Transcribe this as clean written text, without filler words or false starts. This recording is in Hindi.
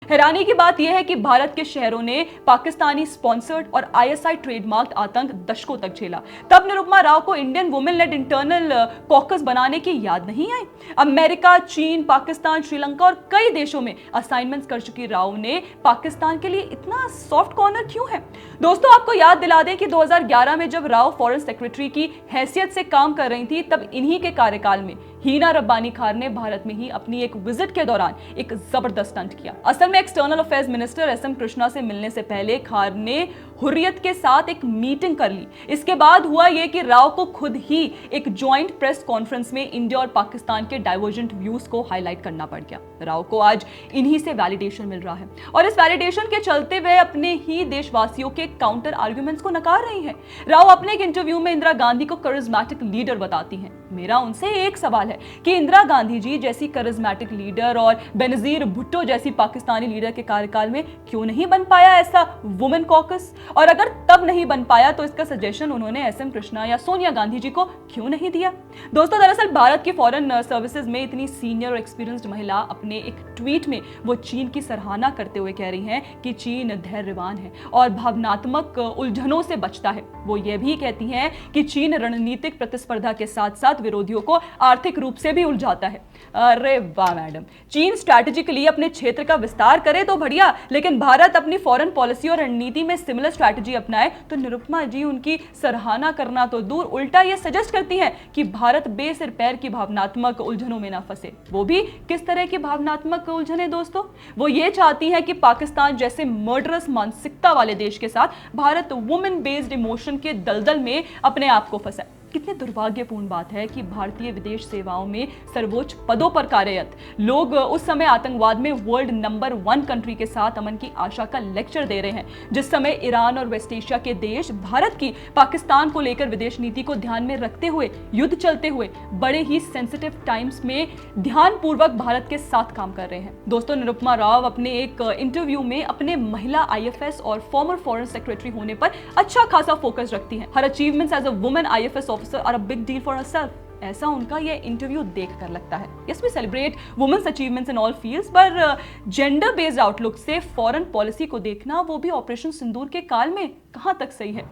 हैरानी की बात यह है कि भारत के शहरों ने पाकिस्तानी स्पॉन्सर्ड और आईएसआई ट्रेडमार्क आतंक दशकों तक झेला। तब निरुपमा राव को Indian women lead internal caucus बनाने की याद नहीं आई। अमेरिका, चीन, पाकिस्तान, श्रीलंका और कई देशों में असाइनमेंट्स कर चुकी राव ने पाकिस्तान के लिए इतना सॉफ्ट कॉर्नर क्यों है? दोस्तों, आपको याद दिला दें कि 2011 में जब राव फॉरेन सेक्रेटरी की हैसियत से काम कर रही थी, तब इन्हीं के कार्यकाल में हीना रब्बानी खान ने भारत में ही अपनी एक विजिट के दौरान एक जबरदस्त स्टंट किया। असल में external affairs minister SM Krishna से मिलने से पहले खान ने हुर्रियत के साथ एक मीटिंग कर ली। इसके बाद हुआ यह कि राव को खुद ही एक ज्वाइंट प्रेस कॉन्फ्रेंस में इंडिया और पाकिस्तान के डाइवर्जेंट व्यूज को हाईलाइट करना पड़ गया। राव को आज इन्हीं से वैलिडेशन मिल रहा है और इस वैलिडेशन के चलते वे अपने ही देशवासियों के काउंटर आर्ग्यूमेंट्स को नकार रही हैं। राव अपने एक इंटरव्यू में इंदिरा गांधी को करिज्मेटिक लीडर बताती हैं। मेरा उनसे एक सवाल है कि इंदिरा गांधी जी जैसी करिज्मेटिक लीडर और बेनजीर भुट्टो जैसी पाकिस्तानी लीडर के कार्यकाल में क्यों नहीं बन पाया ऐसा वुमेन कॉकस? और अगर तब नहीं बन पाया तो इसका सजेशन उन्होंने एसएम कृष्णा या सोनिया गांधी जी को क्यों नहीं दिया? दोस्तों, दरअसल भारत की फॉरेन सर्विसेज में इतनी सीनियर और एक्सपीरियंस्ड महिला अपने एक ट्वीट में वो चीन की सराहना करते हुए कह रही हैं कि चीन धैर्यवान है और भावनात्मक उलझनों से बचता है। वो ये भी कहती हैं कि चीन रणनीतिक प्रतिस्पर्धा के साथ साथ विरोधियों को आर्थिक रूप से भी उलझाता है। अरे वाह मैडम, चीन स्ट्रैटेजिकली अपने क्षेत्र का विस्तार करे तो बढ़िया, लेकिन भारत अपनी फॉरेन पॉलिसी और रणनीति में सिमिलर स्ट्रैटेजी अपनाए तो निरुपमा जी उनकी सराहना करना तो दूर, उल्टा ये सजेस्ट करती हैं कि भारत बेसिर पैर की भावनात्मक उलझनों में ना फंसे। वो भी किस तरह की भावनात्मक उलझने दोस्तों? वो ये चाहती हैं कि पाकिस्तान जैसे मर्डरस मानसिकता वाले देश के साथ भारत वुमेन बेस्ड इमोशन के दलदल में अपने आप को फंसाए। कितनी दुर्भाग्यपूर्ण बात है कि भारतीय विदेश सेवाओं में सर्वोच्च पदों पर कार्यरत लोग उस समय आतंकवाद में वर्ल्ड नंबर 1 कंट्री के साथ अमन की आशा का लेक्चर दे रहे हैं, जिस समय ईरान और वेस्ट एशिया के देश भारत की पाकिस्तान को लेकर विदेश नीति को ध्यान में रखते हुए युद्ध चलते हुए बड़े ही सेंसिटिव टाइम्स में ध्यानपूर्वक भारत के साथ काम कर रहे हैं। दोस्तों, निरुपमा राव अपने एक इंटरव्यू में अपने महिला आईएफएस और फॉर्मर फॉरेन सेक्रेटरी होने पर अच्छा खासा फोकस रखती हैं। Her achievements as a women IFS officer are a big deal for herself, ऐसा उनका ये इंटरव्यू देखकर लगता है। Yes, we celebrate women's achievements in all fields, पर जेंडर बेस्ड आउटलुक से फॉरेन पॉलिसी को देखना, वो भी ऑपरेशन सिंदूर के काल में, कहां तक सही है?